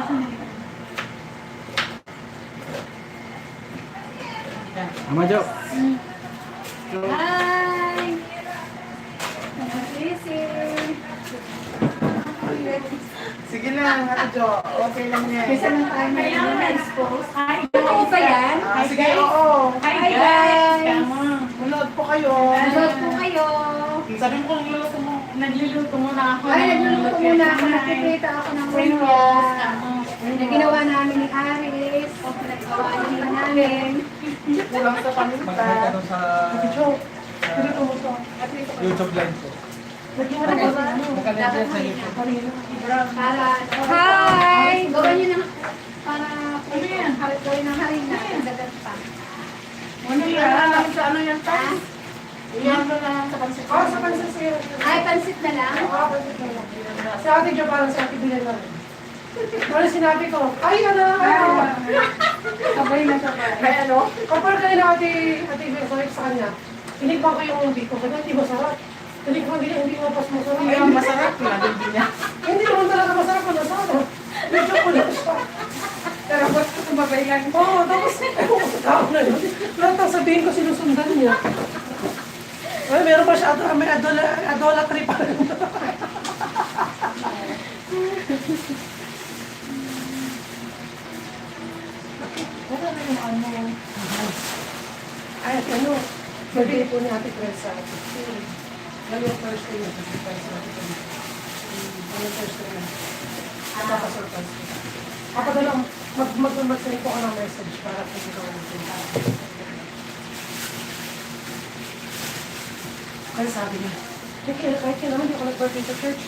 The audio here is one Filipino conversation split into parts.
Mama Jo. Hi! Sige lang, Ate Jo. Okay lang yan. Bisa lang tayo may na-expose. Hi guys! Ano ba yan? Sige, oo. Hi guys! Manood po kayo. Nanood po kayo. Sabi mo kung nagluluto mo. Nagluluto muna ako. Ay, nagluluto muna ako. Nagpiprito ako ng lumpia. Na ginawa namin ni Aris. Nagawa namin namin. Kulang sa paminta. Magkakaroon sa Ate Jo, dito mo to. YouTube live po. Magkakaroon sa YouTube. Para, hi! Gawa niyo na, para, gawin ng harina. Dagat pa. Ano yan? Sa ano yan, pa? Yan na lang sa pansit. Oh, sa pansit siya. Ay, pansit na lang. Oo, pansit na lang. Si Ate Jo parang si Ate Bilan lang. Pero sinabi ko, ay, ano, Sabay na sabay. Ay, ano? Kapag kayo na Ate Bilan sa kanya, tinikman ko yung biko. Kaya hindi masarap. Tinikman din hindi mapas masarap. Ay, masarap na din niya. Hindi naman talaga masarap na masarap. Medyo kulit siya. Pero ba't ko tumabay lang? Oo, tapos, ewan ko sa tao na yun. Lahat ang sabihin ko, sinusundan niya. Ay, meron pa siya, may idolatry pa rin. Wala na yung ano. Ay, ano, birthday po ni Ate Teresa. Lalo yung Thursday na, surprise na Ate Teresa. Lalo yung Thursday na. Napaka-surprise ko. Papadala, mag-send po ako ng message para kung ikaw ang Kaya sabi niya, kahit kailan hindi ako nag-birthday sa church.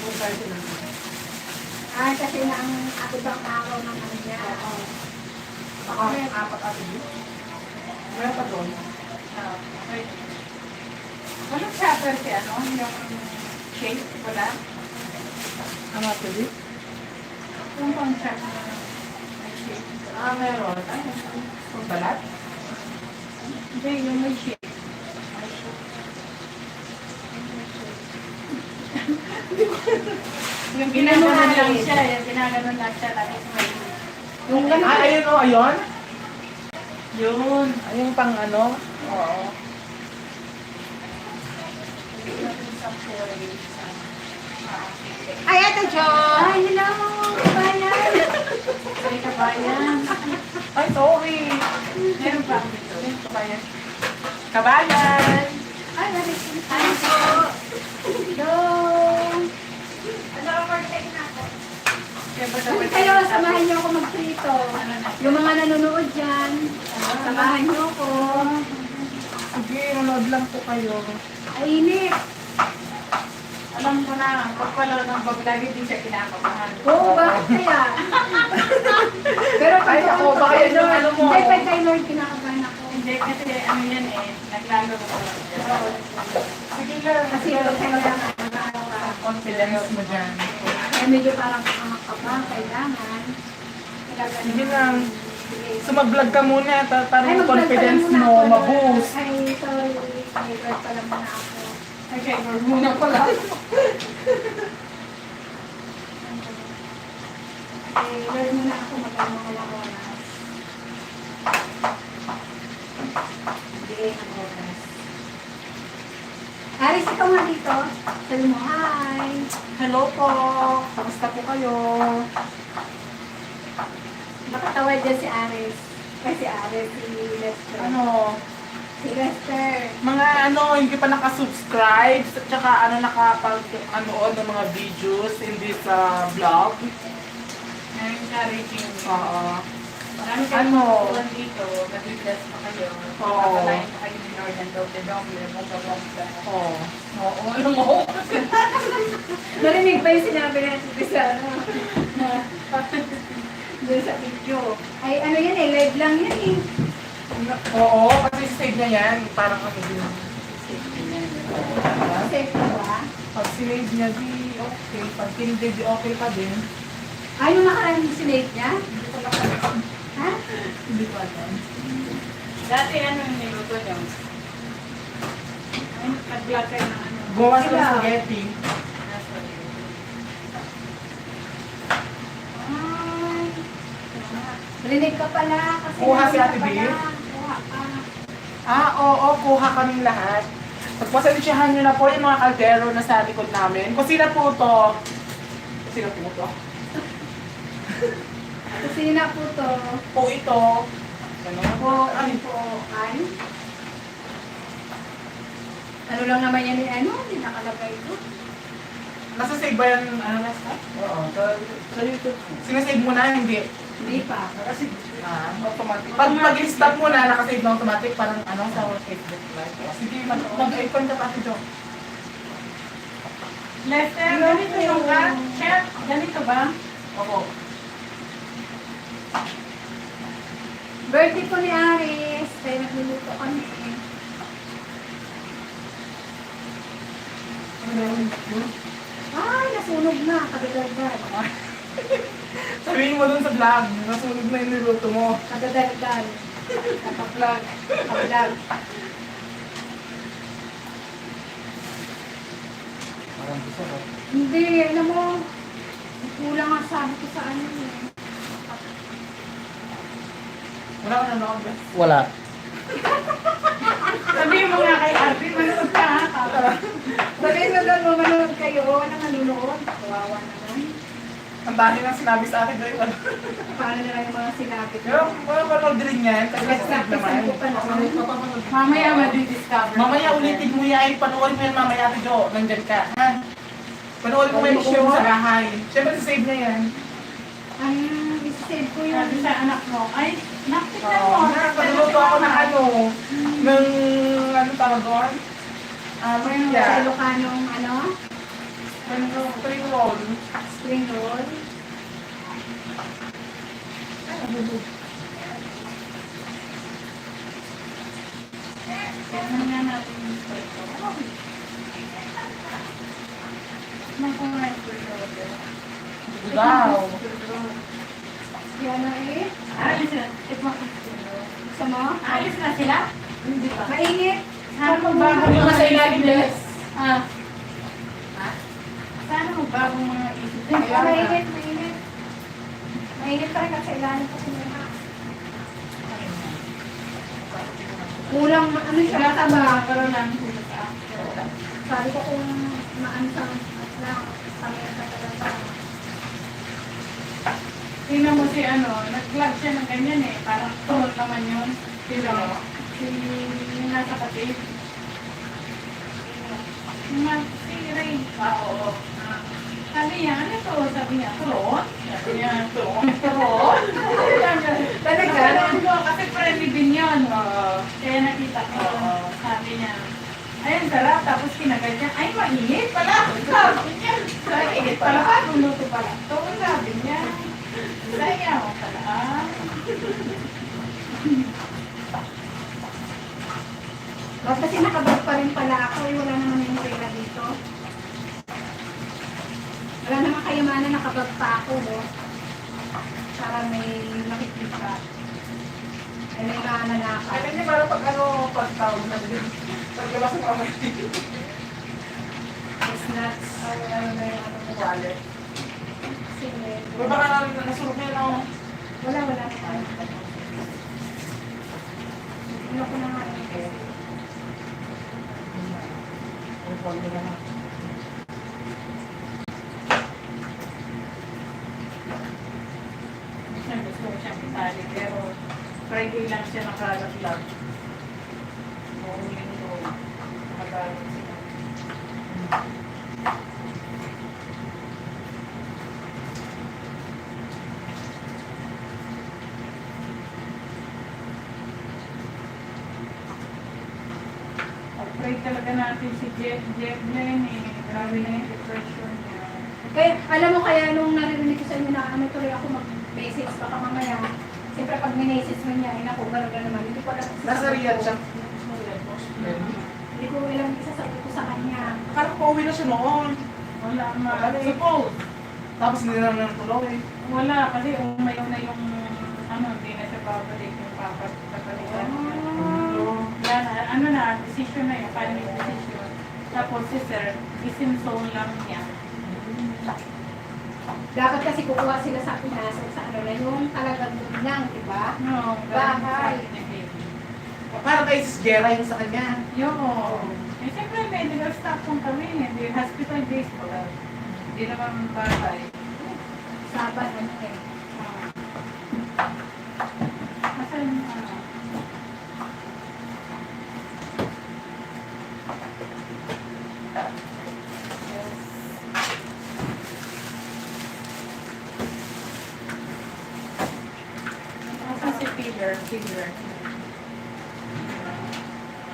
Mag-birthday lang. Ay, kasi na ang ibang araw ng ano niya. Baka apat ate yun. Meron pa doon. Walang chapter si ano? Yung shake? Wala? Ang ate yun? Yung pang chapter na may shake. Meron. Ay, kung balat? Hindi, yung may shake. Yung ginaganon lang siya, yung ginaganon lang siya, tapos may... Yung ayun o, ayun? Yun. Ayun pang ano? Oo. Ay, Ate Jo! Ay, hello! Kabayan! Ay, kabayan. Ay, sorry. Meron pa dito. Kabayan. Kabayan! Ay, narinig. Ay, po! Hello! Ano ang birthday na ako? Kung kayo, samahan niyo ako magprito. Yung mga nanonood dyan, samahan niyo ako. Sige, manood lang po kayo. Ay, init. Alam ko na, pag pala ng bablagi, di siya kinakabahan. Oo, bakit kaya? Pero pag Ay, ako, baka yun yung ano mo. Hindi, pag kay Lord, kinakabahan ako. Hindi, kasi ano yan eh, naglalo ko lang siya. Sige lang. Kasi pag kailangan, araw-araw. Confidence mo dyan. Eh, medyo parang kakakaba, kailangan. Sige lang. So mag-vlog ka muna, para Ay, yung mag-vlog confidence pala muna mo ako. ma-boost. Ay, sorry. May vlog pala muna ako. Okay, muna pala. Eh, learn muna ako magkano mga oras. Hindi, ang oras. Aris, ikaw nga dito. Sabi mo, hi. Hello po. Kamusta po kayo? Nakatawad dyan si Aris. Ay, si Aris, si Lester. Ano? Si Lester. Mga ano, hindi pa nakasubscribe, at saka ano, nakapag-anood ng mga videos, hindi sa vlog. Na-encouraging. Oo. Marami kayong Ano? mga dito, nag-bless pa kayo. Oo. Papalain pa kayo ni Lord ng doble-doble, bongga-bongga. Oo. Oo, alam mo. Narinig ba yung sinabi natin sa ano? Doon sa video. Ay, ano yan eh, live lang yan eh. Oo, kasi save na yan, parang ano din. Safe na ba? Pag sinave niya, di okay. Pag hindi, di okay pa din. Ay, nung nakaraan yung sinave niya? Hindi ko alam. Ha? Hindi ko alam. Dati ano yung niluto niyo? Ay, nag-vlog kayo ng ano. Gawa sa spaghetti. Rinig ka pala. Kasi Kuha si narinig Ate ka B? pala. Kuha ka. Oo, kuha kaming lahat. Pagpasensyahan nyo na po yung mga kaldero na sa likod namin. Kusina po to. Kusina po to. Kusina po to. Po ito. Ano? Po, Ay, po, ay. Ano lang naman yan, ano? Hindi nakalagay ko. nasa save ba yan? Ano na sa? Oo, sa YouTube. Sinasave mo na, hindi. Hindi pa. Kasi, Automatic. Pag mag-stop mo na, nakasave na automatic, parang ano sa Facebook Live. Sige, mag-icon ka pa ito. Lester, ganito yung ka? Chef, ganito ba? Opo. Birthday po ni Aris. Kaya nagluluto kami. Ay, nasunog na. Kadadagdag. Sabihin mo dun sa vlog, nasunog na yung niluto mo. Kadadagdag. Naka-vlog. Naka-vlog. parang gusto ko. Hindi, alam mo. Kulang ang sabi ko sa ano eh. Wala ka nanonood ba? Wala. Sabihin mo nga kay Arby, manood ka ha. Sabihin mo doon, manonood kayo. Anong nanonood? Kawawa naman. Ang dami nang sinabi sa akin doon. Paano na lang yung mga sinabi ko? Pero mga panood din yan, kasi Let's save practice naman. ko pa naman. Mamaya madidiscover. Mamaya ulitin mo yan, panoorin mo yan mamaya, Ate Jo, nandyan ka. Ha? Panoorin mo yung show sa bahay. Siyempre, save na yan. Ang isisave ko yun. Sabi sa anak mo, ay, naktikman Oo, mo. nakapagluto ako ng ano, ng ano tawag doon? Sa Yeah. Ilocanong ano? Spring roll. Spring roll. Tignan nga natin yung prito. Mag-orange prito. Wow. Yan na eh. Alis na. Tikman ko prito. Gusto mo? Alis na sila? Hindi pa. Mainit. Sana magbago Yung nasa ilalim guys. Ah. Sana magbago mga isip din. Mainit, mainit. Mainit pa rin sa ilalim kasi nila. Kulang, ano siya, taba. Pero lang sila sa Sabi ko kung maansang na kami sa talaga. tingnan mo si ano, nag-vlog siya ng ganyan eh. Parang tuhol naman yun. Sino? Si nasa kapit. Si Ray. Oo. Sabi niya, ano to? Sabi niya, turon? Sabi niya, turon? Turon? Talaga? Turon ko, kasi friendly din yun. Kaya nakita ko. Sabi niya, ayun, sarap. Tapos kinagal niya, ay, mainit pala. Sabi niya, mainit pala. Bago luto pala. Ito, sabi niya. Sayang mo pala. Kasi nakabag pa rin pala ako, eh, wala naman yung pera dito. Wala naman kayamanan, nakabag pa ako, no? Para may makikita. Ay, may mananakaw. Kaya niya para pag ano, pagtawag na din. Pagkalas ng kamay. It's nuts. Ano na yung ano mo, wallet. Sige. Pero baka namin nasurok niya lang. Wala, wala. Ano ko na nga eh. Minsan gusto ko siyang itali, pero Friday lang siya nakalaglag. Noong linggo, nakagalit siya. Pag-pray talaga natin si Jeff Glenn eh. Grabe na yung depression niya. Kaya, alam mo kaya nung narinig ko sa inyo na ano tuloy ako mag-message baka mamaya. Siyempre pag minessage mo niya, naku, gano'n naman. Hindi ko alam. Nasa Riyadh siya. Hindi ko alam isasabi ko sa kanya. Akala ko pauwi na siya noon. Wala ma. Wala eh. Suppose. Tapos hindi na naman tuloy. Wala kasi umayaw na yung ano, hindi na siya babalik yung papalitan. Wala na, ano na, decision na yung final decision. Tapos si sir, isinzone lang niya. Dapat kasi kukuha sila sa Pinas o sa ano na yung talagang doon lang, di ba? No, Bahay. Para kay Sis Jera yung sa kanya. Yung, eh siyempre medical staff kung kami, hindi hospital days ko lang. Hindi naman bahay. Saban, ano eh. Kasi, kasi pillar.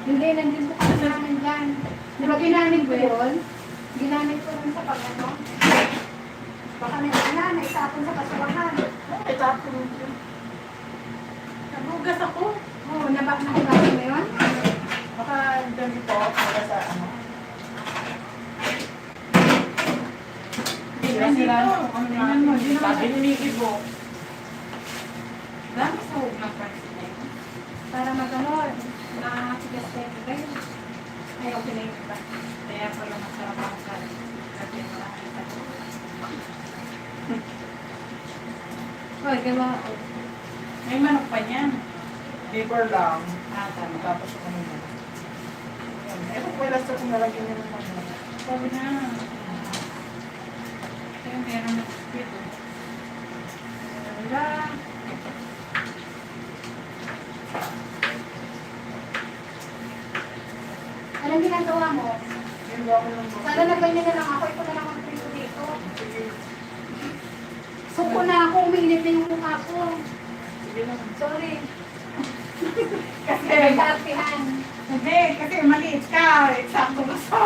Hindi, nandun po kasi namin dyan. Di ba ginamit ko yun? Ginamit ko rin sa pag-ano. Baka may naitapon sa kasulahan. Itapon mo. Nabugas ako. Oo, nakibasa mo yun? Baka dami po para sa ano. Tingnan dito. Tingnan mo, di naman Sabi ni Miki po. dami sa huwag ng pansin. Para mag-ano, nakasigas-sigas kayo. Ayaw pinayin ba? Kaya pala masarap ako sa kasi nakakita ko. Hoy, gawa ko. May manok pa niyan. Liver lang. Ah, tama. Tapos ako nila. Eh, kung may last kung nalagyan niya ng mga. Sabi na. Kaya meron na squid. Wala. Anong ginagawa mo? Ginawa ko ng mga. Sana na ganyan na lang ako. Ito na lang ang prito dito. Sige. Suko na ako. Umiinit na yung mukha ko. Sige lang. Sorry. Kasi, Nag-artihan. hindi, kasi maliit ka. Eksakto na sa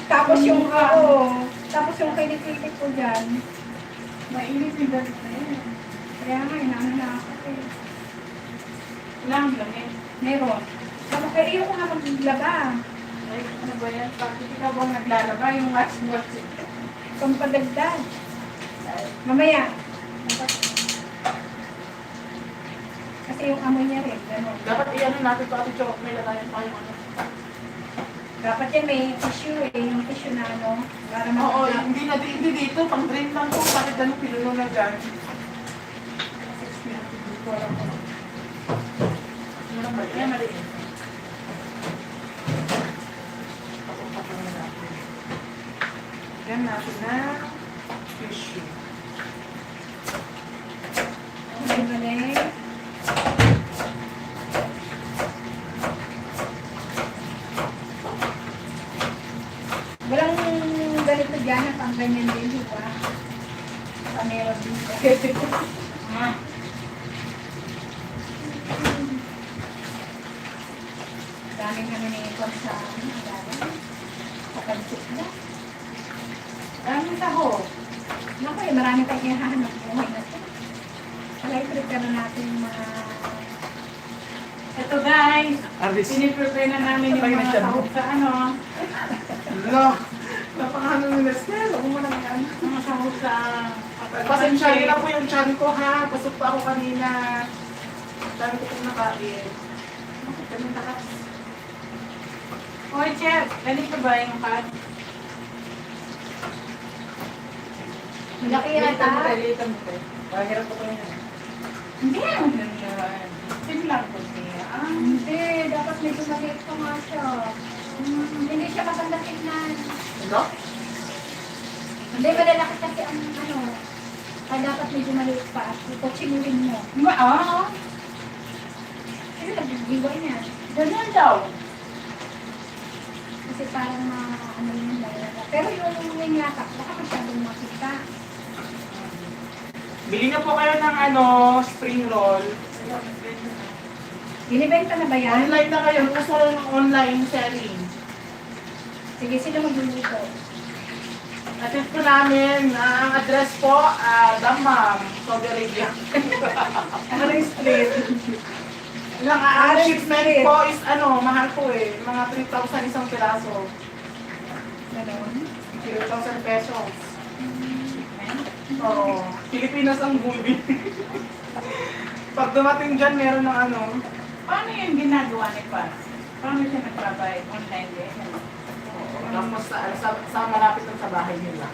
Tapos yung tapos yung kinikikit ko dyan. Mainit yung galit na yun. Kaya nga, inaano na ako eh. Lang lamig. Meron. Sabi ko, iyo ko nga maglaba. Ay, ano ba yan? Bakit ikaw bang naglalaba yung washing machine? Kung padagdag. Mamaya. Kasi yung amoy niya rin. Ganun. Dapat i-ano natin ito, Ate Chok. May lagayan pa yung ano. Dapat yan may tissue eh. Yung tissue na ano. Para Oo, matagdag. hindi dito. Pang drain lang po. Bakit ganun pinuno na dyan? Yan, maliit. Tapos-tapos na natin. Yan natin na tissue. May mali. Walang ganito dyan at ang ganyan din, di ba? Panero din. Ah, Daming ano ni Ipon sa kansip na. dami taho. Naku eh, marami tayong hinahanap buhay na ito. Kaya i-prepare na natin yung mga... Ito guys, Aris. piniprepare na namin yung Sabay na mga siya. sahog sa ano. Lo, napakano ni Nestel. Huwag mo nang yan. Mga sahog sa... Pasensya niyo na po yung chan ko ha. Pasok pa ako kanina. Dami ko pong nakain. Bakit ganun takas? Oy, Chef, ganito ba yung cut? Malaki yata. Litan mo tayo. Mahirap ko pa yun. Hindi, ang ganda. Tingnan ko siya. Ah, Hindi, dapat medyo maliit pa nga siya. Hindi siya maganda tignan. Ano? Hindi, malalaki kasi ang ano. Kaya dapat medyo maliit pa. Ikutsinuhin mo. Kasi nagbibiway niya. ganyan daw. Kasi parang ano yun. Pero yung yatak, baka masyadong makita. Bili na po kayo ng ano, spring roll. Binibenta na ba yan? Online na kayo. Gusto ko ng online selling. Sige, sila magluluto. Natin po namin, ang address po, Damam, Saudi Arabia. Ano yung street? Ang shipment po is ano, mahal po eh. Mga 3,000 isang piraso. Ganon. 3,000 pesos. Oo. Pilipinas ang gulbi. Pag dumating dyan, meron ng ano. Paano yung ginagawa ni Paz? Paano siya nagbabayad? Online din? Tapos sa malapit lang sa bahay nila.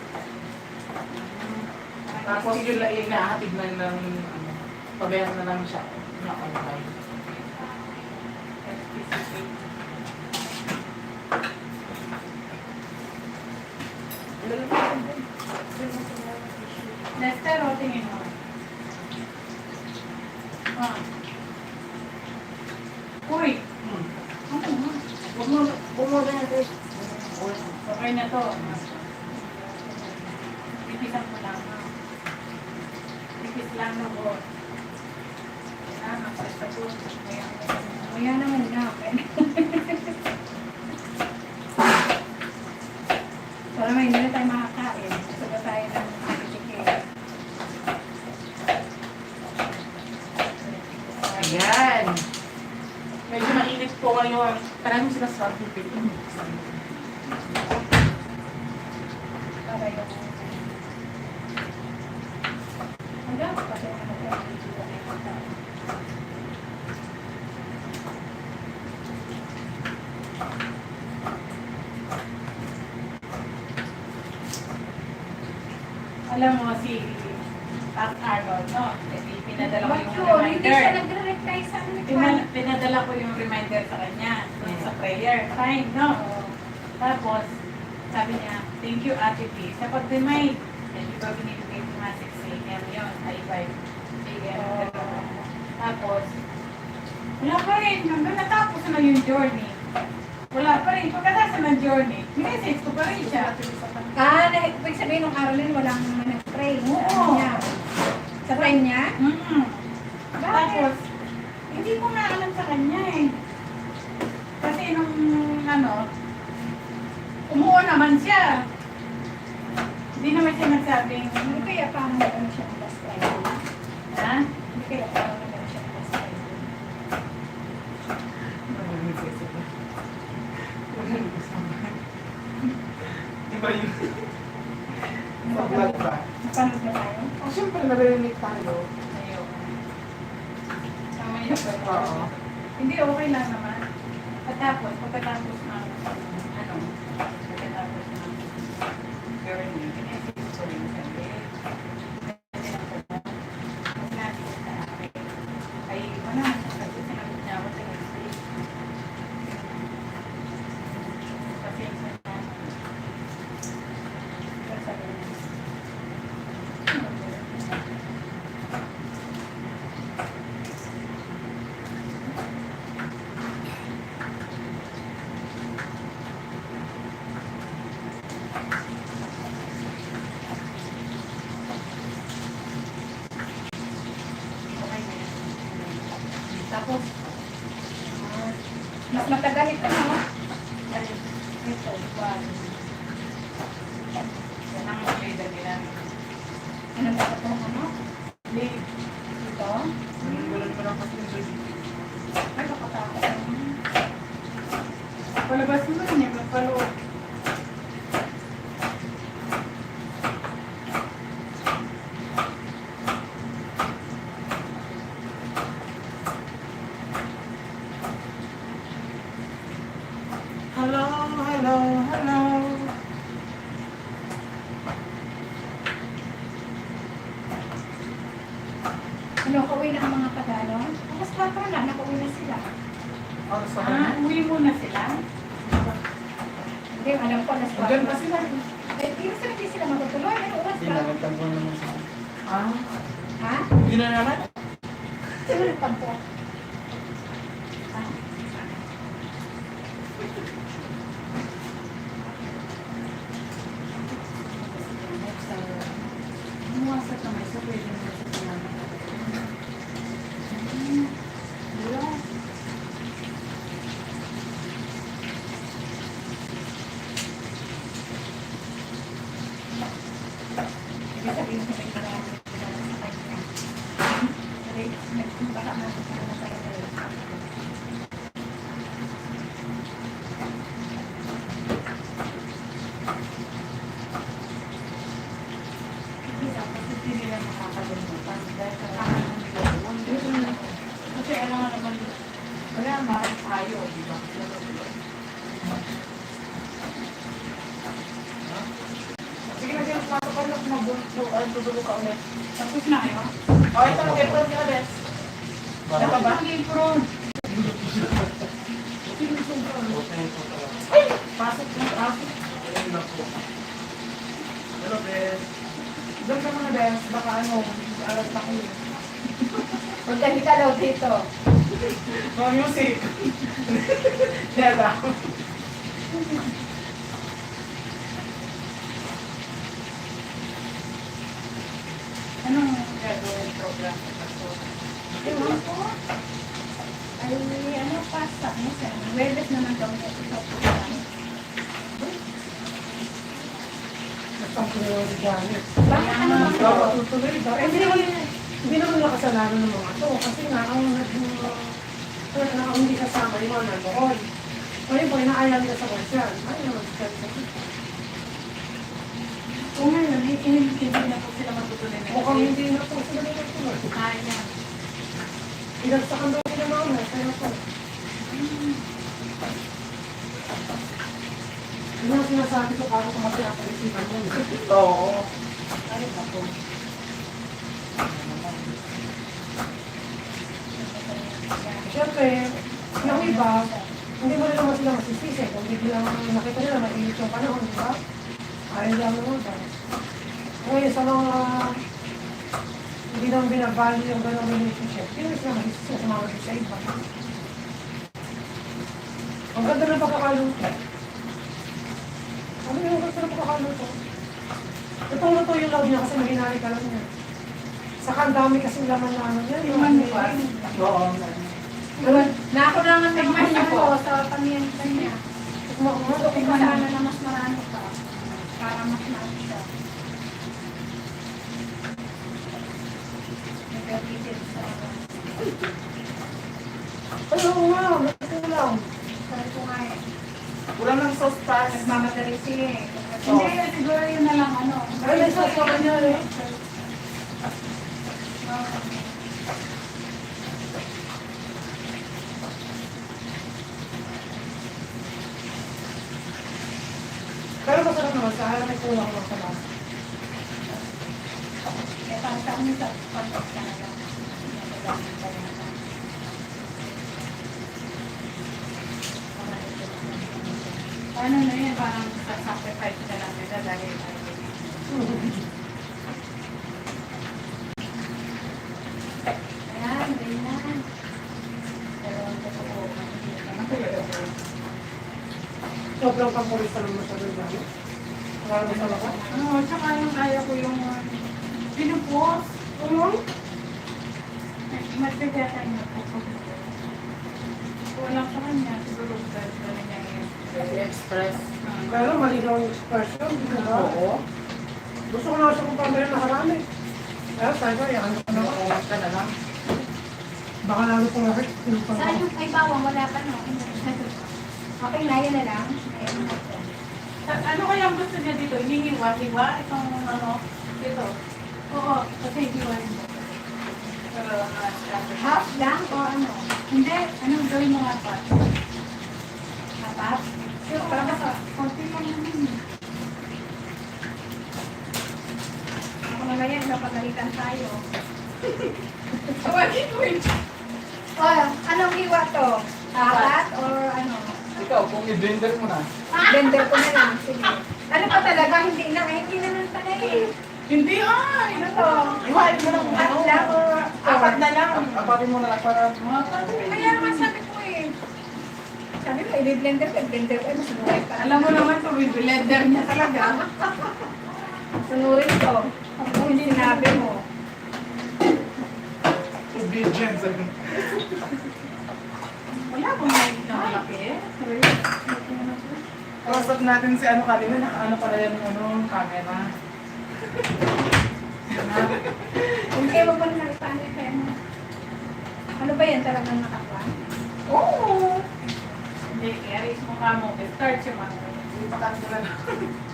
Tapos yun lang yung nahatid na ng pabayaan na lang siya. Nakalagay. Lester, o tingin mo. Ah. Uy! Bumaba na rin. Okay na to. Pipisan ko lang. Pipis lang na po. Magpasta po. Maya naman na. Para may hindi na tayo makakain. Sabi tayo ng chicken. Ayan. Medyo mainit po ngayon. Maraming sinasabi ko. Para yung... Hanggang kasi ano tayo dito na yung tao. Alam mo si Pat Arnold, no? Pinadala ko yung Bakit hindi siya reminder. nagre-reply sa amin? Pinadala ko yung reminder sa kanya sa prayer. Fine, no? Tapos, sabi niya, thank you, Ate P. Sa pag-remind, hindi ba binibigay ko nga 6 a.m. yun, ay 5 a.m. Tapos, wala pa rin. Hanggang natapos na yung journey. Wala pa rin. Pagkatapos ng journey, minessage ko pa rin siya. Ibig sabihin nung araw din walang nag-pray. Oo. Niya. Sa friend niya? Tapos, hindi ko na alam sa kanya eh. Kasi nung umuo naman siya. Hindi naman siya nagsabing, Hindi kaya paano nag-ano siya ng last Friday? ha? Hindi kaya paano nag-ano siya ng last Friday? Iba yung... Pag-vlog ba? Napanood na tayo? Oh, siyempre narinig tayo. Ayoko. Tama niya ba? Oo. Hindi, okay lang naman. Pagkatapos ng pagkatapos ng journey, pinag-isip ko rin sabi, mas natin sa akin. Ay, wala, kasi sinagot niya ako sa next week. Pasensya na. Pero sabi niya, okay na yan. Tapos, Mas matagal ito, no? ito, yan ang leader nila. Ano ba ito? Ano? Lead. Ito? Walang mo lang kasi yung baby. Ay, nakatakot. Palabas mo rin yung magpaloob. Hello, hello, hello. Ano, kauwi na ang mga Tagalog? Mas bata na, nakauwi na sila. Oh, sa Uwi muna sila. Hindi, alam ko, alas Hanggang pa sila. Eh, hindi sila matutuloy. Ano oras ba? Nagtagpo naman sa Ah, Ha? hindi na naman. Sino nagtampo? Umuwasa kamay sa pwede mo sa salamat. Wala. Ibig sabihin ko may marami sa kanya. Kasi baka makakita na tayo ngayon. Dapat hindi nila makakalimutan dahil kakaroon nila. Kasi alam nga naman, wala mahal tayo, di ba? Sige na, pasok ka na. Tutulo ka ulit. Tapos na kayo. Oh, ito, apron ka, Bes. Ano pa ba? Ang apron. Ay! Pasok ng traffic. Hello, Bes. Doon ka mga Bes. Baka ano, alas na ko. Magdali ka daw dito. No music. Diba? Anong gagawin program ko pa to? Ewan ko. Ay, ano, pasta. Ano siya? Webes naman daw niya. Ito po lang. Nagtampo na yung gamit. Bakit ano naman Oo, daw? tutuloy daw. Hindi naman nakasalanan ng mga to. Kasi nga, ang hindi kasama yung mga nandoon. Ngayon po, inaayam nila sa konsyan. Ay, naman sa konsyan. Kung ngayon, hindi na po sila matutuloy na. Mukhang hindi na po sila nagtutuloy. Kaya. Inagsakan daw sila mga kaya po. Yun ang sinasabi ko para kumati ang kalisipan mo. Oo. Ay, ako. Siyempre, yung iba, hindi mo rin naman sila masisisi. Kung biglang nakita nila, mainit yung panahon, di ba? Ayaw lang naman ba? Ngayon, sa mga hindi naman binabali yung gano'ng relationship, hindi sila masisisi sa mga sa iba. Ang ganda ng pagkakaluto. Ano yung ganda ng pagkakaluto? Itong luto yung love niya kasi mahinari ka lang niya. Saka ang dami kasing laman na ano niya. Yung manupas. Oo. Na ako na nga Tignan niyo po. sa pamiyenta niya. Kumakuha. Tignan sana na mas marami pa. Para mas marami siya. Nag-visit sa... Ay, oo nga. Nagkulang. Sabi ko nga eh. Wala ng sauce pas. Nagmamadali siya eh. Hindi, siguro yun na lang ano. Ay, may sauce pa niya eh. Pero masarap naman sa harap may kulang ng salat. Kaya parang sa amin sa context ka na lang. Nagagamit ka na lang. Ano na yan, parang sacrifice na lang nila dahil Ayan, ganyan. Dalawang totoo. Sobrang pampulista naman masyado yung gano'n. Wala naman sa lakas. ano, tsaka yung kaya ko yung pinupos. Magbigatan niya po. Wala sa kanya, siguro dahil na niya yung Express. Pero malinaw yung expression, di ba? Oo. Gusto ko na siya kung pambili na karami. Pero tayo ba, yan ko na. Ano ka na lang? Baka lalo kong nakit. Saan yung ay bawang? Wala pa no? Okay na, yun na lang. Ayun na po. Ano kaya ang gusto niya dito? Hinihiwa-hiwa? Itong ano? Ito. Oo, kasi hiwain mo. Pero Half lang o ano? hindi, anong gawin mo nga pa? Half? Pero para sa konti lang naman. Ako na yan, napagalitan tayo. Tawagin mo yun. Oh, anong hiwa to? Apat or ano? Ikaw, kung i-blender mo na. Blender ko na lang. Sige. Ano pa talaga? Hindi na. Ay, hindi naman pala eh. Hindi ay! Ano to? Iwain mo lang Half lang or Apat na lang. Apatin mo na lang para Kaya naman sabi ko eh. Sabi ko, i-blender ko. Blender ko. Mas buhay pa. Alam mo naman ito, blender niya talaga. Sunurin ko. Kung hindi sinabi mo. obedience. Wala bang may malaki? Close-up natin si ano kanina, naka-ano pala yung ano, camera. Hindi mo pa nakipaan eh. Kaya mo. Ano ba yan? Talagang nakakuha? Oo! Hindi, i-erase mo ka mo. Start siya man. Hindi pa cancel na.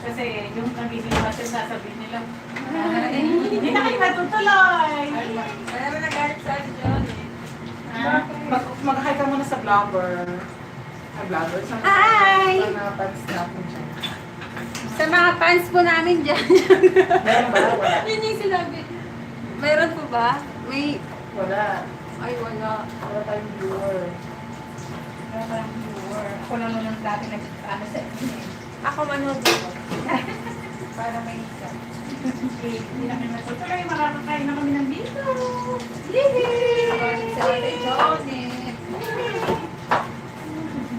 Kasi yung nagiging natin sasabihin nila, hindi na kayo natutuloy. Meron na kahit sa John eh. Mag-hi ka muna sa vlogger. Sa vlogger? Sa Hi! na-pans natin siya. Sa mga fans po namin dyan. Meron ba? Wala. Yun yung sinabi. Mayroon po ba? May... Wala. Ay, wala. Wala tayong viewer. Wala parang viewer. Ako lang nung dati nag-ano sa inyo eh. Ako manood ako. Para may isa. Hindi na kami matutuloy. Makakakain na kami ng dito. Sa Ate Jonet.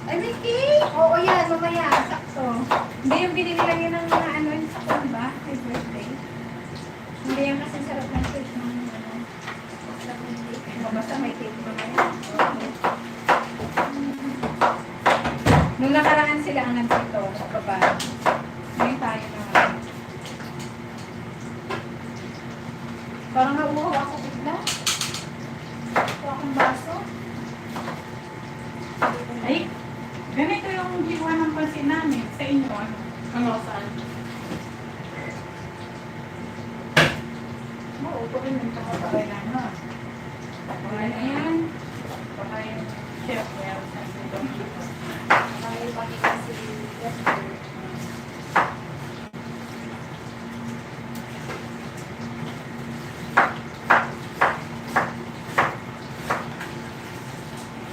Ay, may cake! Oo, yan. Mamaya. Sakto. Hindi yung binili lang yun ng mga ano yun sa kwan ba? His birthday. Hindi yung kasi sarap ng cake ng ano. Basta may cake mamaya. Nung nakaraan sila ang nandito sa baba. Ngayon tayo na. Parang nauuhaw ako bigla. Ito akong baso. Ay, ganito yung giwa ng pansin namin. Sa inyo, ano? Ano, saan? Oo, ito rin yung pakapagay lang, no? Pakapagay na yan. Baka yung chef, meron sa dito. May pakita si Lester.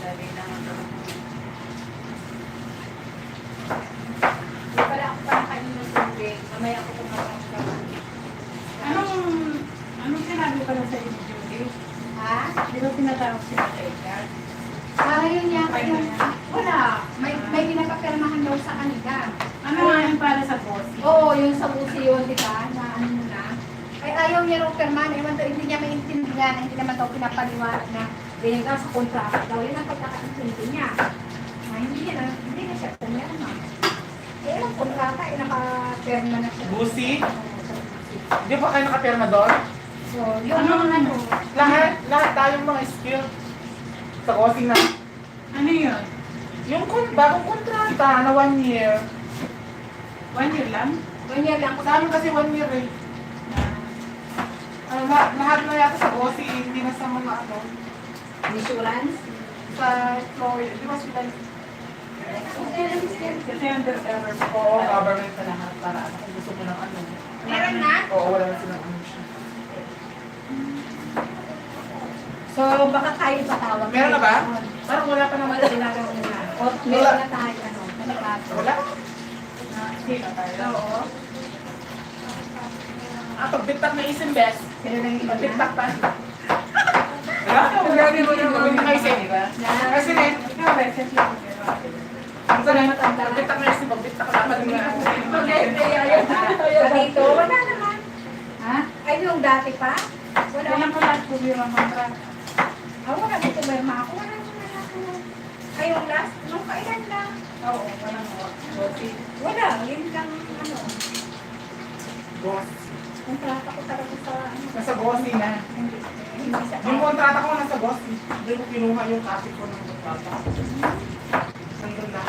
Lagay lang ang Hindi pala ako parang kanina ng tubig. Mamaya ako pumatang ka. Anong sinabi ko na sa inyo, Judy? Ha? Di ba tinatawag sila sa Edgar? Ayun niya. Wala. May pinapapirmahan daw sa kanila. Ano nga yung para sa boss? Oo, yung sa busi yun, di ba? Na ano mo na. Ay, ayaw niya raw pirmahan. Ewan daw, hindi niya maintindihan. Hindi naman daw pinapaliwanag na ganyan daw sa kontrata daw. Yun ang pagkakaintindi niya. Hindi na siya pumirma. Eh, ang kontrata, nakapirma na siya. Busi? Oo, sa busi. Di ba kayo nakapirma doon? So, yun ang ano. Lahat tayong mga skill. Sa Gossi na. Ano yun? Yung bagong kontrata na 1 year. 1 year lang? Ganyan lang. Sa amin kasi 1 year eh. Lahat na yata sa Gossi, hindi na sa mga ano. Insurance. Sa Florida. Di ba sila? Kasi under government. Oo, government na lahat. Para ano, kung gusto mo ng ano. Meron na? Oo, wala na silang ano siya. So, baka tayo patawag. Meron na ba? Parang wala pa naman. Wala ginagawa na. O, meron na tayo, ano, malikaso. Wala? Sino tayo? Oo. Pagbitak na isim best. Pero nang iba Pagbitak na. pa. Wala? Grabe mo naman. Pagbitak na isim. Kasi na, Ikaw, reset lang. ang sarang pagbitak na isim, pagbitak na isim. Dito, wala naman. Ha? Ay, yung dati pa? Wala. Kailan ko lahat po yung contract? Wala dito, merma ako. Wala naman ako. Ay, yung last, nung kailan lang. Oo, walang bossy. Wala, yun lang, ano. Boss. Kontrata ko talaga sa, ano. Nasa Gossi na. Hindi sa Yung kontrata ko nasa Gossi. Hindi ko kinuha yung copy ko ng kontrata. Nandun na.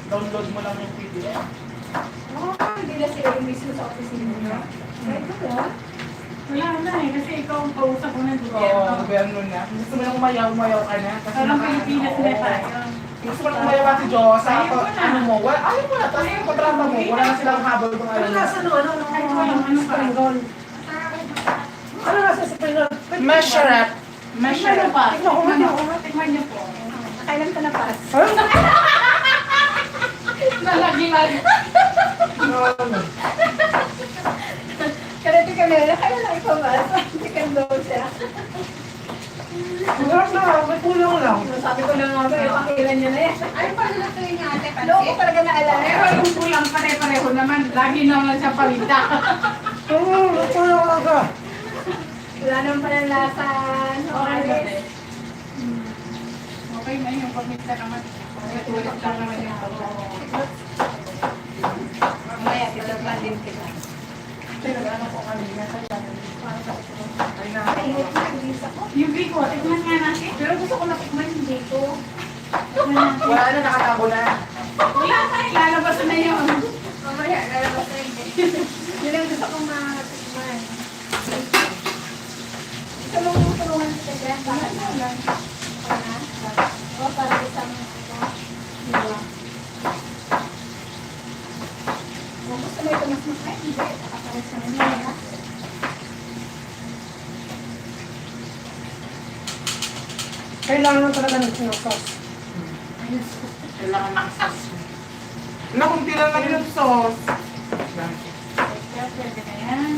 Download mo lang yung PDF. Oo, hindi na sila yung mismo sa opisina niya. Kahit mo, Wala na eh, kasi ikaw ang kausap ko ng Oo, gobyerno. gobyerno na. Gusto mo lang umayaw ka na. Kasi Parang Pilipinas na tayo. Gusto mo lang umayaw Ate Diyos. Ayaw mo na. Ano mo? Ayaw mo na. Tapos yung kontrata mo. Wala na silang habol kung Ano ano. nasa ano? Ay, walang ano pa. Spring roll. Ano nasa spring roll? Masharap. Ano pa? Tingnan ko, tingnan ko. Tingnan niyo po. kailan ka na-pass? Lalagi lang. Karati kami, kailan lang ipamas? Chicken daw siya. Wala na, may kulang lang. Sabi ko na nga ba, pakilan niya na yan. Ay, paano na ito yung ate? Loko ko talaga naalala. Pero yung kulang pare-pareho naman. Lagi naman siya palita. Oo, may kulang lang ka. Wala naman pala lasa. Okay ba, te? Okay na yung pagmita naman. Tulad lang naman yung Mamaya, titignan din kita. Pinag-ano ko kanina. Ay na. Kainit na, inis ako. Yung biko, tignan nga natin. Pero gusto ko natikman yung dito. Tignan natin. Wala na, nakatago na. Wala na, ilalabas na yun. Mamaya, lalabas na yun. Yun ang gusto kong matikman. Gusto mong tulungan kita dyan? Bakit mo lang? Okay na? O, para isang ito. Diba? na. Kailangan talaga ng sinasas. Kailangan ng sauce. Nakunti lang lang yung sauce. Kaya pwede na yan.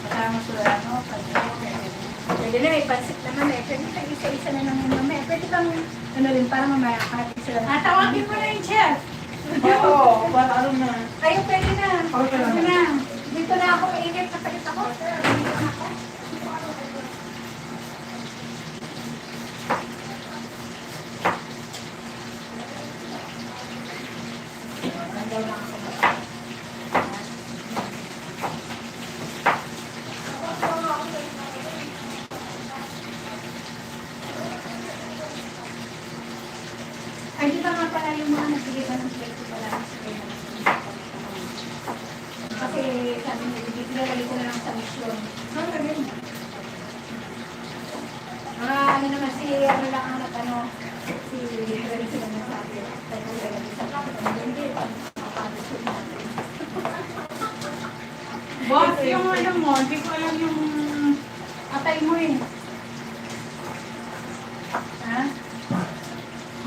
Kasama sa ano, pwede. Pwede na, may pansit naman eh. Pwede kang isa-isa na lang yun mamaya. Pwede kang, ano rin, para mamaya kahit isa lang. Ah, tawagin mo na yung chef. Oo, para ano na. Ayun, pwede na. Okay lang. Pwede na. Dito na ako, mainit. Kapagit ako. Dito na ako. Nandiyan lang ako. Ay, di ba nga pala yung mga nagsigitan ng plate ko pala? Kasi sabi niya, pinalali ko na lang sa mission. Ang galing. Ano naman, si ano lang ang ano, si Larissa lang nagsabi. Tayo ko lagi sa kapatid. Hindi, mapapagod natin. Boss, yung ano mo, hindi ko alam yung atay mo eh. Ha?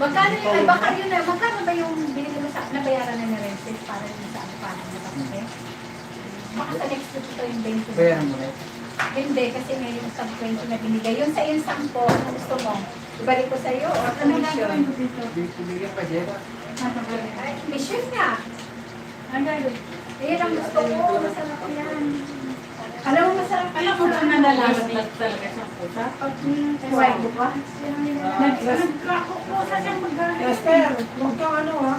Magkano yung, ay baka yun na, magkano ba yung binili mo sa, nabayaran na ni Rences para yung sa ano pa, na bakit? Baka sa next week ito yung 20. Bayaran mo na. Hindi, kasi may yung sub 20 na binigay. Yun sa yung 10, ano gusto mo? Ibalik ko sa'yo o Ano commission? gagawin ko dito? Bibigyan pa dyan. Ay, mission nga. Ang gagawin? Ayan ang gusto ko. Masarap yan. Alam mo masarap Alam mo ba na nalalat talaga sa pusa? Why mo ba? Nagkakukusa siyang magagalit. Esther, huwag kang ano ha.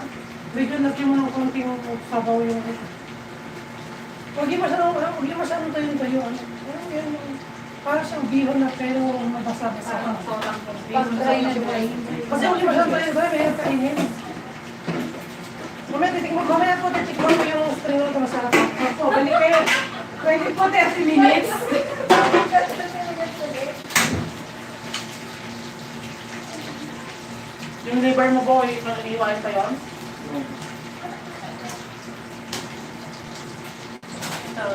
Bigyan natin mo ng konting sabaw yung huwag yung masyadong tayo. Yan, para siyang bihon na pero mabasa-basa. Pag dry na dry. Kasi huwag yung masyadong tayo, may kainin. Mamaya po, titikman mo yung string na ito masarap. Opo, balik kayo. 20 po, 30 minutes. Yung liver mo po, iiwain pa yun? Ito.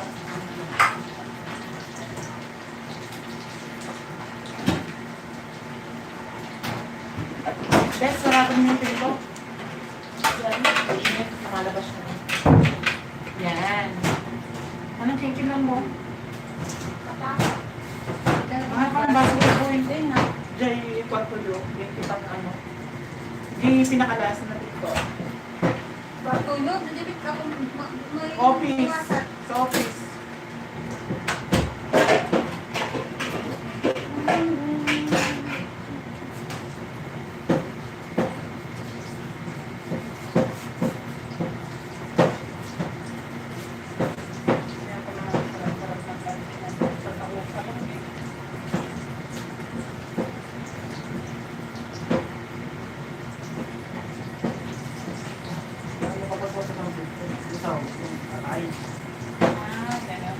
Bes, sarapin mo yung pinto. Yan, init, nakalabas na. Yan. Anong kikilan mo? Mga pang bago ko hindi na. Diyan yung kwarto yung kitang ano. Yung pinakalasa na dito. Tulog, didibit ako. May Office. Sa office. Ah, gano'n.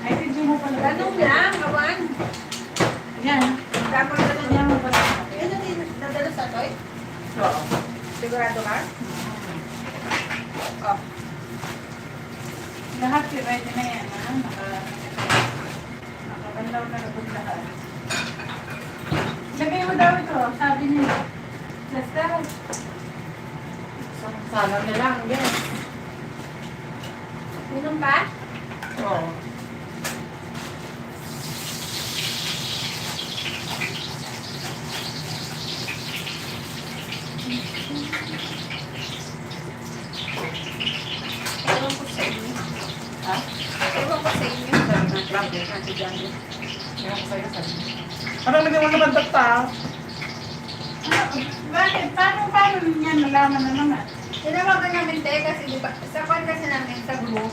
Ay, hindi mo pala. Ganun lang, awan. Yan. Tapos ganun lang. Ano din, nadalo sa toy? Oo. Sigurado ka? Oh. Lahat yung ready na yan, ha? Nakabandaw na nabog lahat. Lagay mo daw ito, sabi niya. Lester, Salang na lang. Yes. Minum pa? Oo. Ewan ko sa inyo. Ha? Ewan ko sa inyo. Sabi ng club eh, Ate Johnny. Yan ko sa'yo, sabi. Parang hindi mo naman tata. bakit? Paano niya nalaman na naman? Tinawagan namin tayo kasi di ba, sa kwan kasi namin sa group,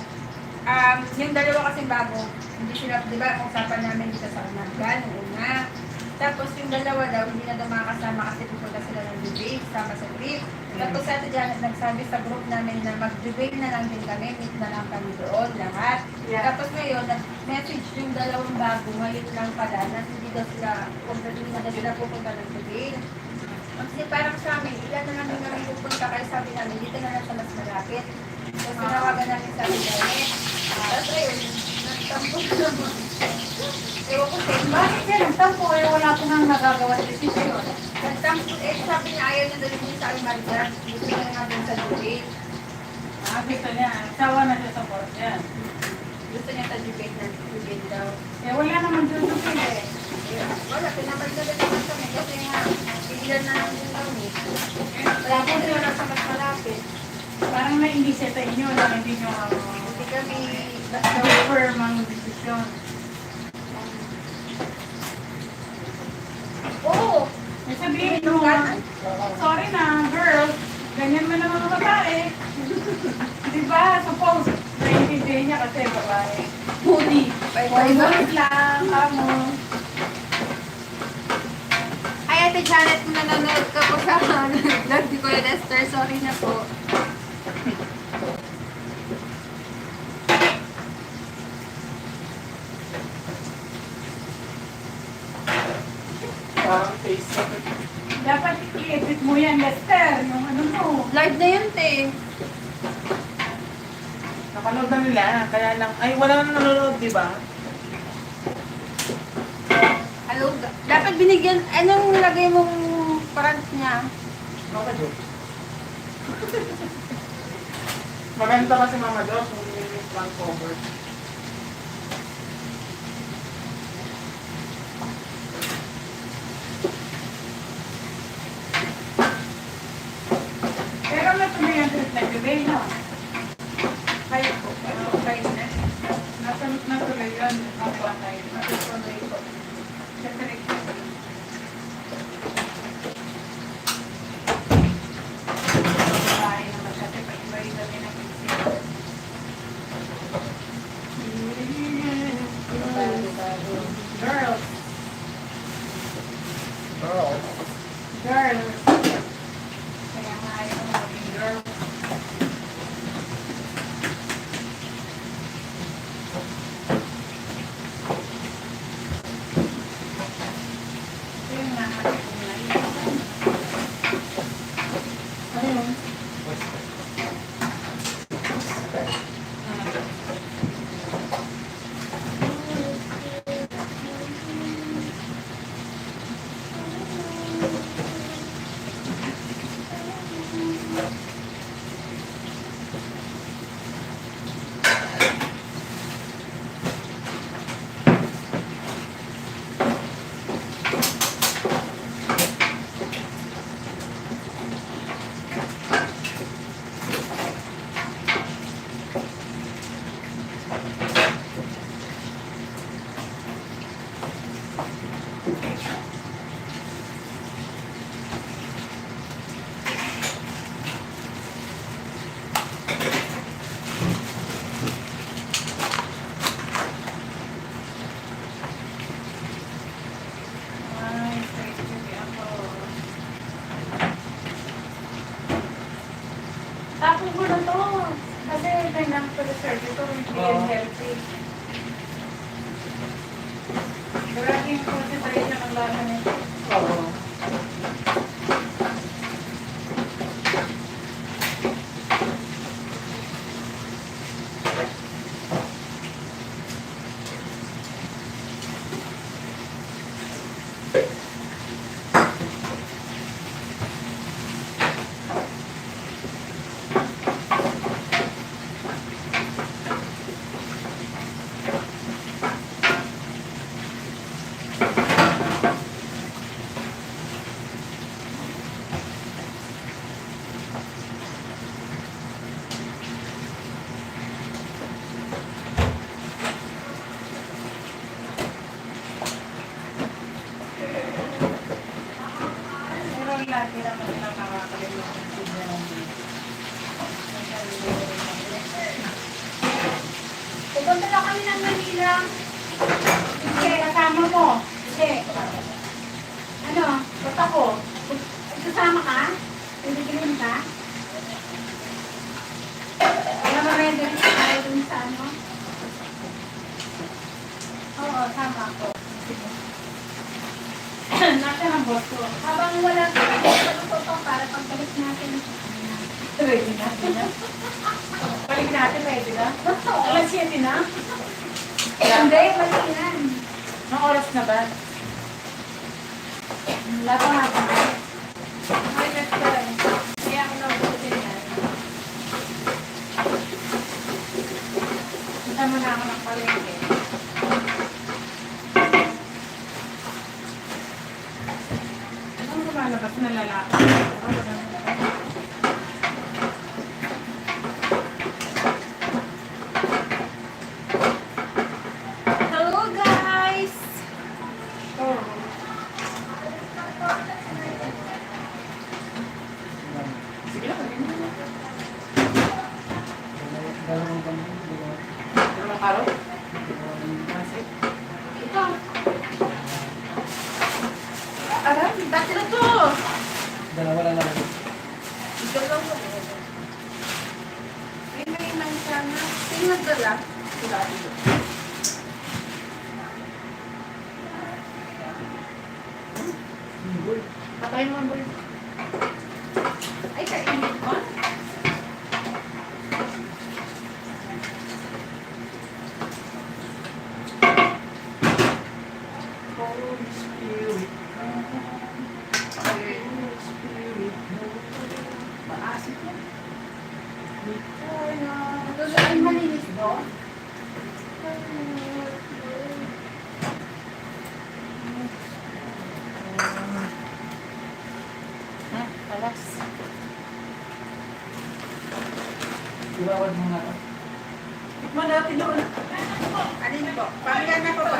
yung dalawa kasi bago, hindi sila, di ba, usapan namin dito sa umaga, nung una. Tapos yung dalawa daw, hindi na daw makakasama kasi pupunta sila ng debate, sama sa trip. Tapos sa Ate Janet nagsabi sa group namin na mag-debate na lang din kami, meet na lang kami doon, lahat. Yeah. Tapos ngayon, nag-message yung dalawang bago, ngayon lang pala, na hindi daw sila, hindi na daw sila pupunta ng debate. Kasi parang sa amin, ilan na lang din kami pupunta, kaya sabi namin, dito na lang sa mas malapit. Tapos tinawagan namin sa internet. Tapos ayun, nagtampo naman. Ewan ko sa iba. Bakit yan? Tampo eh, wala ko nang nagagawa desisyon. Nagtampo, sabi niya ayaw niya dali niya sa akin mag-grab. Gusto niya nga dun sa debate. Gusto niya. Sawa na siya sa board yan. Gusto niya sa debate na debate daw. Eh, wala naman dudupin eh. Wala, pinabalik naman kami kasi nga, pigilan na lang din kami. Wala po sila nasa mas malapit. Parang nainis siya sa inyo na hindi nyo Hindi kami, basta firm ang desisyon. oo! Eh, sabihin mo, sorry na, girls, ganyan man ang mga babae. Diba? Suppose, naiintindihan niya kasi babae. Booty. Booty lang, kamo. Ay, Ate Janet, kung nanonood ka po sa vlog ni Kuya Lester, sorry na po. Parang face na. Dapat i-edit mo yan, Lester, yung ano mo. Live na yun, te. Napanood na nila, kaya lang, ay wala nang nanonood, di ba? Hello, dapat binigyan, anong nilagay mong front niya? Okay, Jo. Maganda kasi Mama Josh, yung front cover. Pero natuloy ang trip na today, no? Kaya po, kaya na. Natuloy yun, ang patay. Natuloy ko. Siyempre, babae naman kasi pag iba-iba din ang isip. Girls. Girls. Kaya nga ayaw ko maging girls. Ito yung nahanap ko na yun. Ano yun? Ay, straight beauty ako. Tapos mo na to. Kasi kailangan ko sa service ko, hindi Oo. healthy. Maraming concentration ang laman nito. Oo. Pero lagi naman nakakalimutan ko yung Pupunta lang kami ng Manila. Hindi, kasama mo. Hindi. Ano? Ba't ako? Kasama ka? Pilipinin ka? Wala ba rin din tayo dun sa ano? Oo, sama ko. Nasaan ang boss ko? Habang wala ka, paluto para pagbalik natin. Ready na. Pagkain natin, pwede na. Alas 7 na. Hindi, mali yan. Anong oras na ba? Wala pa nga pa. Ay, next time. Kaya ako nabutin yan. Punta mo na ako ng palengke. Anong lumalabas na lalaki? Hello, guys! Sige lang, pwede mo. Dalawang kami. Dalawang karot? Kasi. Ito. Alam, dati na to. Dalawa lang naman. Ito lang mo. May man sana. Sino nagdala? Sila dito. Patayin mo ang boy. Ay, kainit mo? Holy Spirit, Holy Spirit, maasik mo. Ito ay malinis do? Ha? Alas. Iwawad mo nga ito. Tikman natin doon. Alin po? Pagkana ko ba?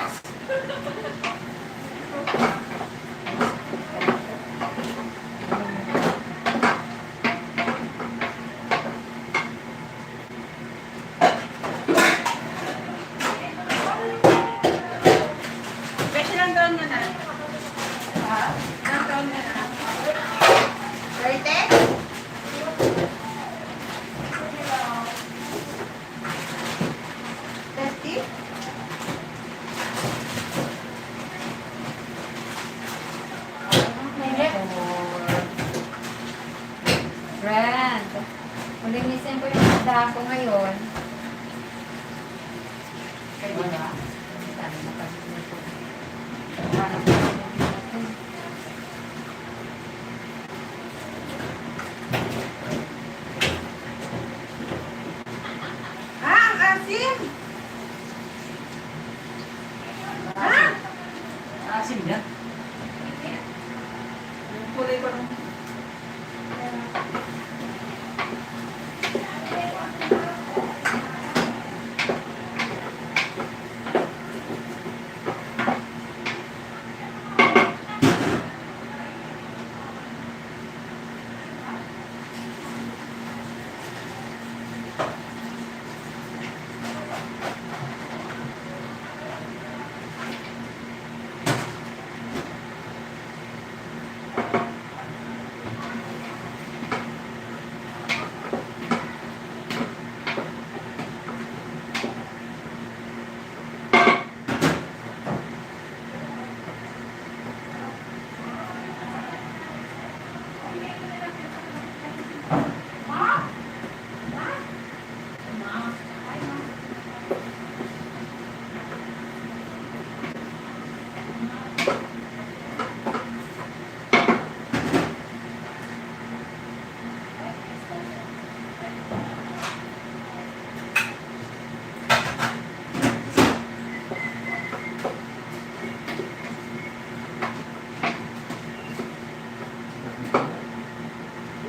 Beshi lang doon mo na. Ha? Lang doon mo na. Rated? Testy? Brand. Malinisin ko yung isda ko ngayon. Kaya ba? Sabi na kasi nito. Ah, ang asim! Ah! Asim yan. Yung kulay pa nung...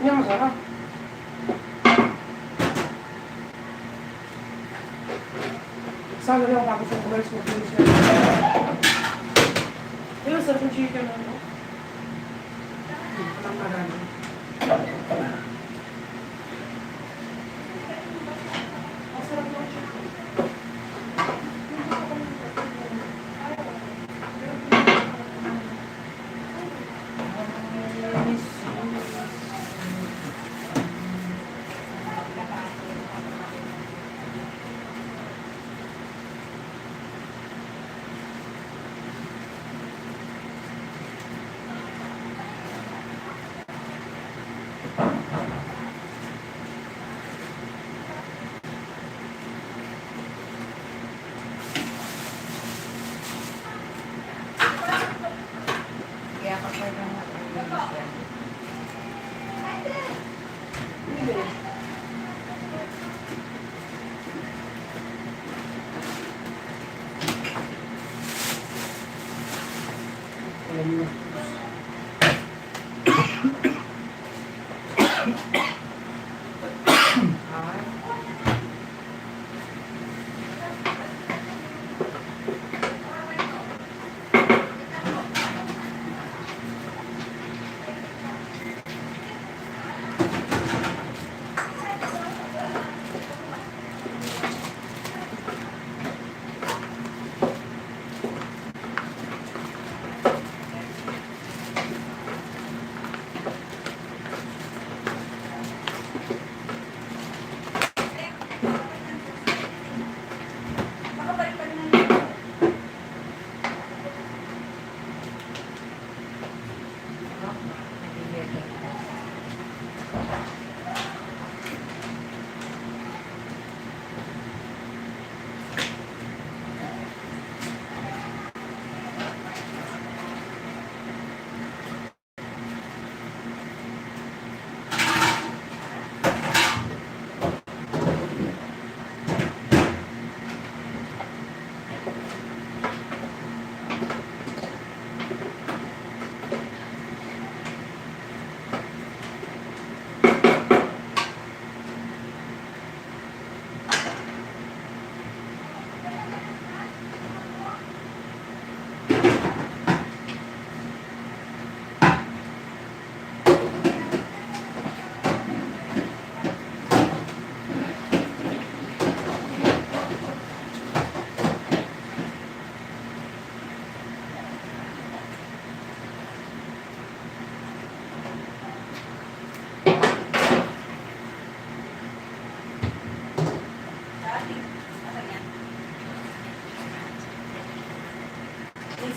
Yan masarap. Sana lang bago sa kumalis mo finish na. Yung sarap yung chicken ano. Ang marami. Ang sarap ng chicken.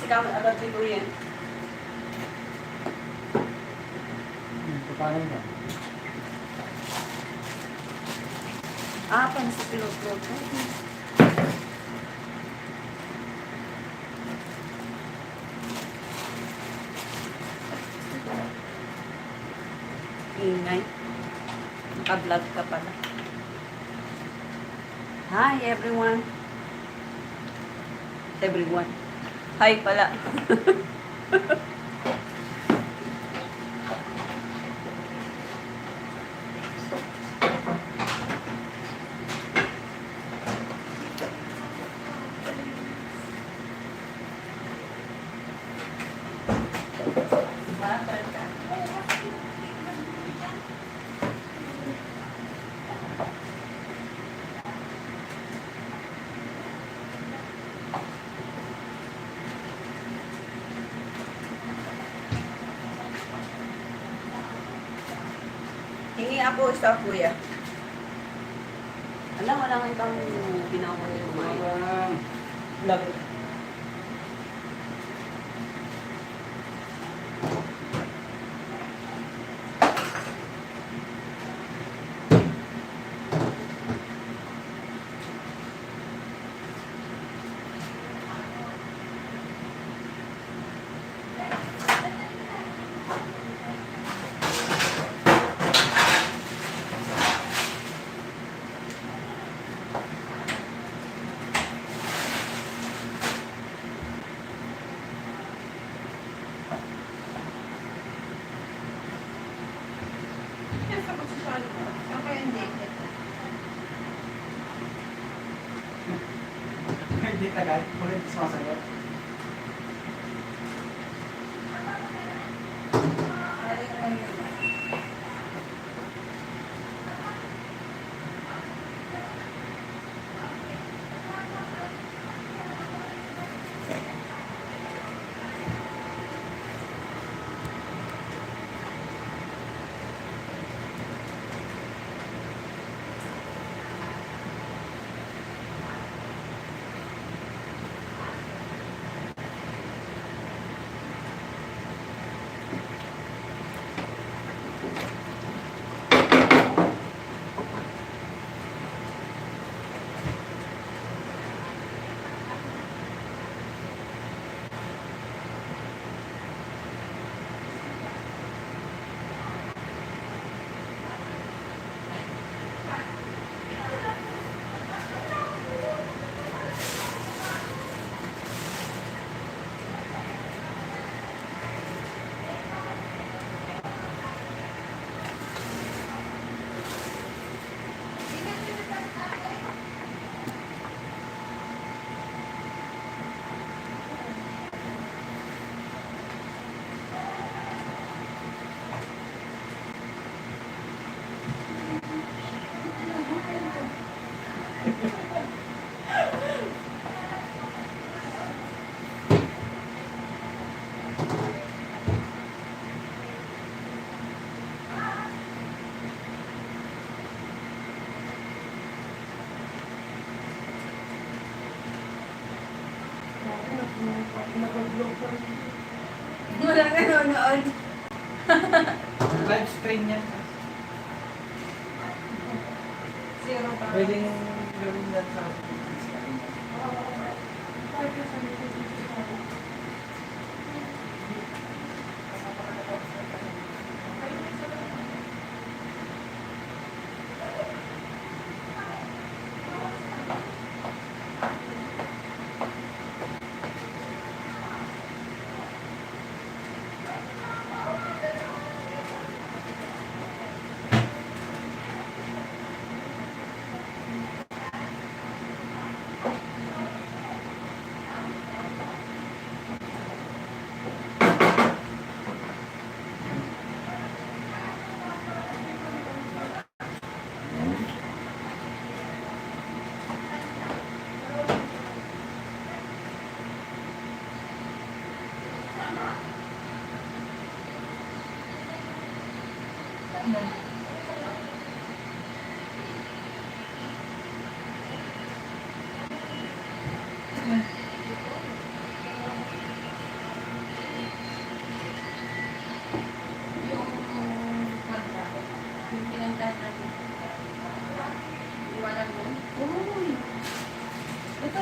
Kasi kami allergic ko yan. Paano ba? Paano sa pilot-pilot? Ingay. Naka-vlog ka pala. Hi everyone. Everyone. Hi pala. Hingi ako isa kuya. Alam, wala nga itong ginawa ko yung mga vlog. Hindi tagal. Ulit sumasagot. Walang nanonood. Live stream yan. Zero pa. Pwedeng gawin yan sa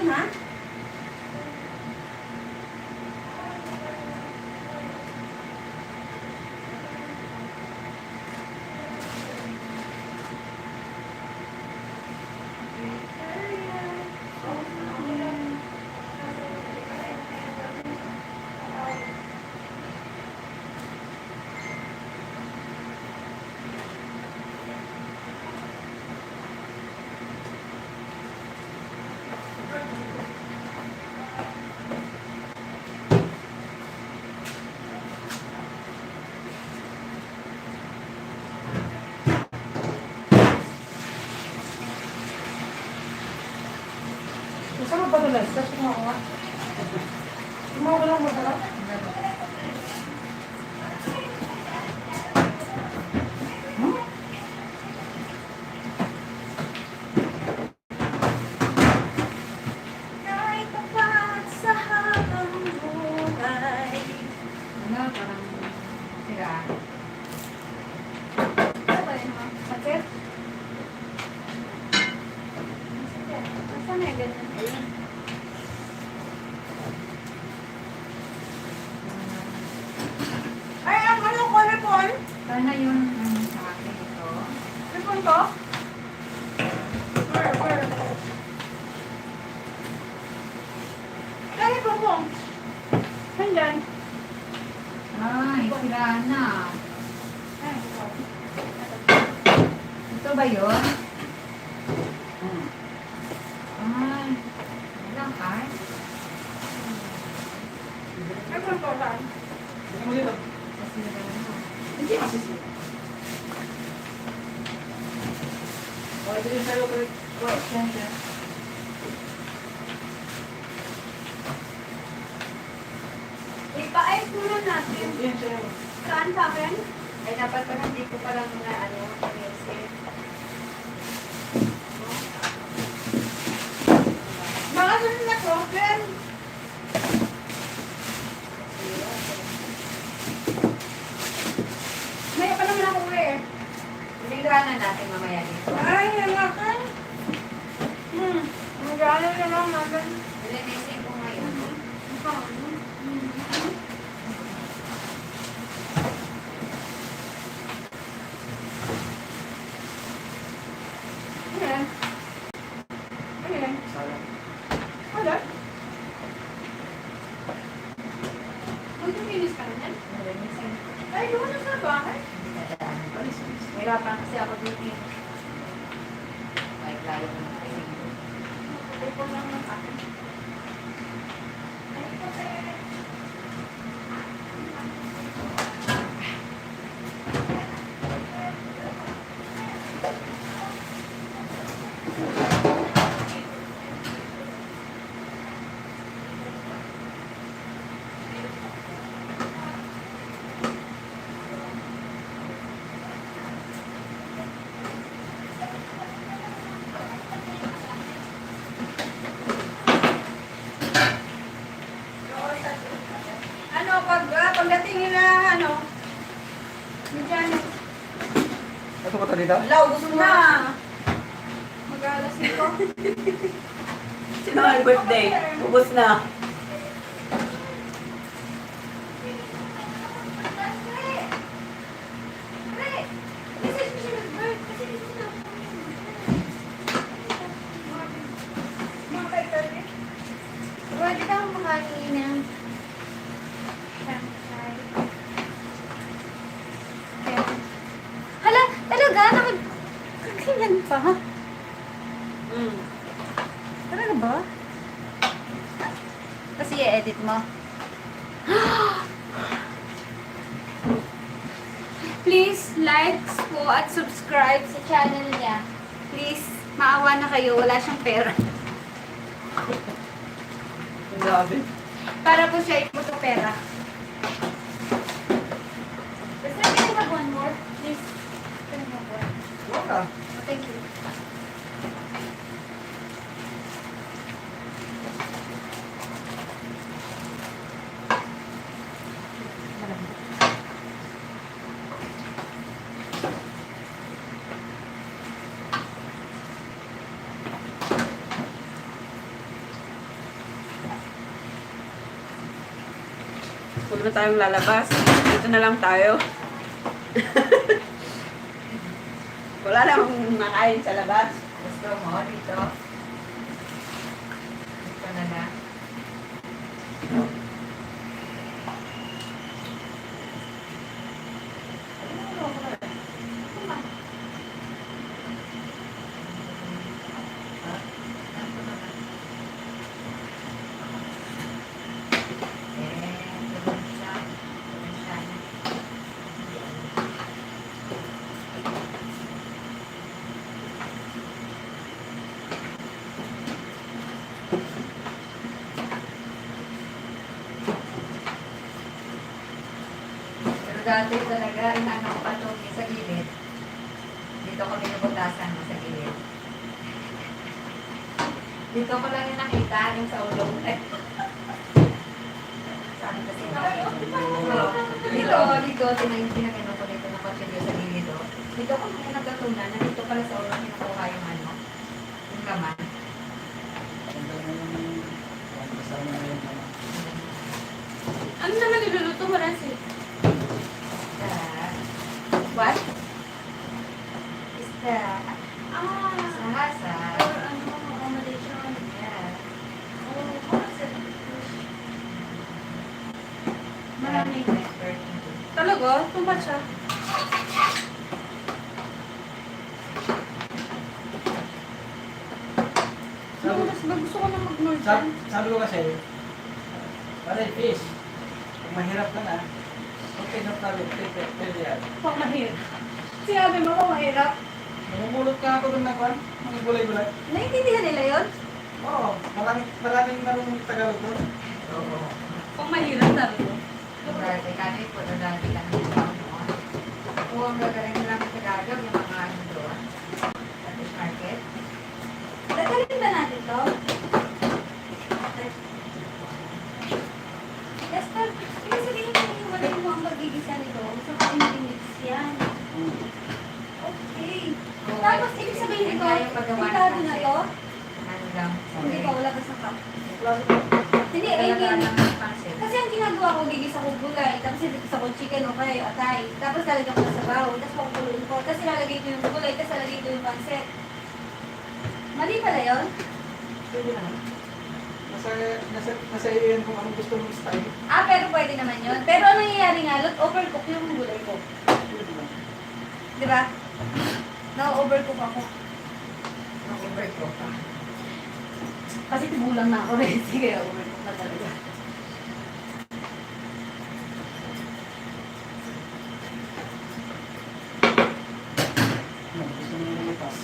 yan, ha? Gusto mo ba ito lang? Gusto mo ako nga? Gumawa ko lang masarap. Kahit tapat sa habang buhay. Ano, parang sira. Ano ba yun, ha? Sakit? Saan na yung ganyan? Ayun. Ay, ang ano ko, Repon? Sana yung sa akin ito. Repon ko? Where? Kaya po po. Nandyan. Ay, sira na. Ay, ito. Ito ba yun? Ay, walang ay. Repon ko, saan? Hindi mo dito. Sira na. Hindi masisi. Oh, ito yung sa'yo. Yan, yan. Ipa-ayos muna natin. Yan, sa'yo. Saan sa akin? Ay, dapat pa hindi ko palang na ano, ayusin. Mga sunod na problem. May pa naman ako eh. Pilihanan natin mamaya dito. Ay, halakan. Mag-aaral na lang natin. Linisin ko ngayon. Ayan. Ayan. Sayang. Wala. Magkikinis ka naman? Linisin. Ay, doon na sa bahay. Alis, alis. Mahirapan kasi ako dito. May layo na kasi. Ipon lang ng akin. Ano, pagdating nila, ano, medyan, Ito ko to dito? wala, ubos na. Mag-alas nito. Sino ang birthday? Ubus na. Pwede kang makain ng hala, talaga? Nakaganyan pa? Mm. Talaga ba? Kasi i-edit mo. Please like po at subscribe sa channel niya. Please, maawa na kayo. Wala siyang pera. Grabe. Para po siya ipo sa pera. Basta can I have one more? Please. Can I have one? Wala. Oh, thank you. Huwag na tayong lalabas. Dito na lang tayo. Wala namang makain sa labas. Gusto mo dito? Dito na lang. Pero dati talaga, inano ko pa ito sa gilid. Dito ko binubutasan mo sa gilid. Dito ko lang yung nakita, yung sa ulo. Saan kasi dito, tinagano ko dito ng kutsilyo sa gilid. Oh. Dito ko ngayon nagkatunan na dito pala sa ulo kinukuha yung ano, yung laman. Ano naman niluluto mo, Rancy? What? Is that Ah, sahasa? or ano, accommodation. Yeah. Oh, how is it? Maraming. Talaga? Too much ah. Mas ba gusto ko na mag-more dyan? Sabi ko kasi, pare, fish. Kung mahirap ka na, okay na problem. Pwede yan. Pang mahirap. Sinabi mo pa mahirap. Namumulot ka ako doon na kwan, mga gulay-gulay. Naintindihan nila yun? Oo, maraming marunong Tagalog doon. Oo. Pang mahirap na rin. Dati kami po na dati kami sa noon. Kung ang gagaling lang sa Tagalog, yung mga ano doon, sa fish market. Dadalhin ba natin to? Esther, ibig sabihin mo yung wala mo ang pagigisa nito. Gusto ko i-mix yan. Okay. Tapos, ibig sabihin nito, delikado na to? Ano lang? Hindi pa, wala ka sa cup. Hindi, I Talaga mean, ng pansit. kasi ang ginagawa ko, gigisa ko gulay, tapos gigisa ko chicken o kaya atay. Tapos lalagyan ko na sa bawo, tapos pakuluin ko. Tapos ilalagay ko yung gulay, tapos lalagay ko yung pansit. Mali pala yun? Pwede naman. Nasa iyo yan kung anong gusto mong style. Ah, pero pwede naman yun. Pero ang nangyayari nga, overcook yung gulay ko. Pwede naman. Di ba? Na-overcook ako. Mag-overcook pa. Kasi tibulang na ako rin. Sige, overcook na talaga. Ano, gusto mo lumipas.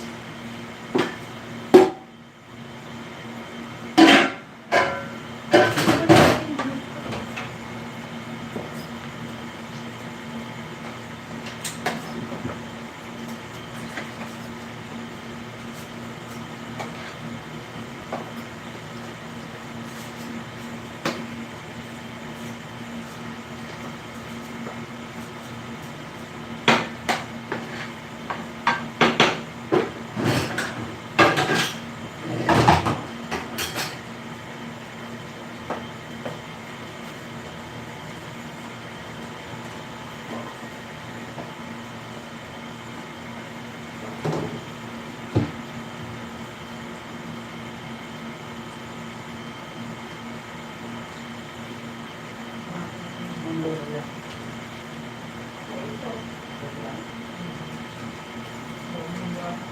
Ang lolo niya.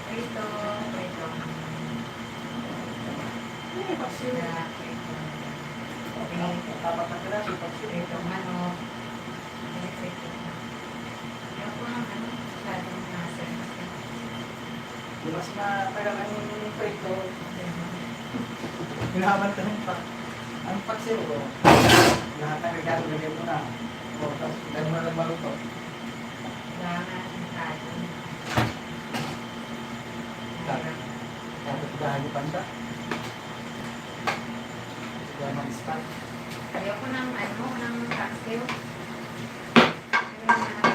Prito, prito. Ay, paksiw. Sila, prito. Tapat na piraso, paksiw. Prito manok. Prito. Ayaw ko ng ano, masyadong nasa. Di mas matagal ang prito. Hinahaman ka ng pak. Ang paksiw ko, lahat ng regalo lagyan mo na. O, tapos ganun na lang maluto. Kailangan ng kaso. Tapos dahil panda. Kaya mag-start. Ayaw ko ng ano, ng cocktail. Ayaw ko ng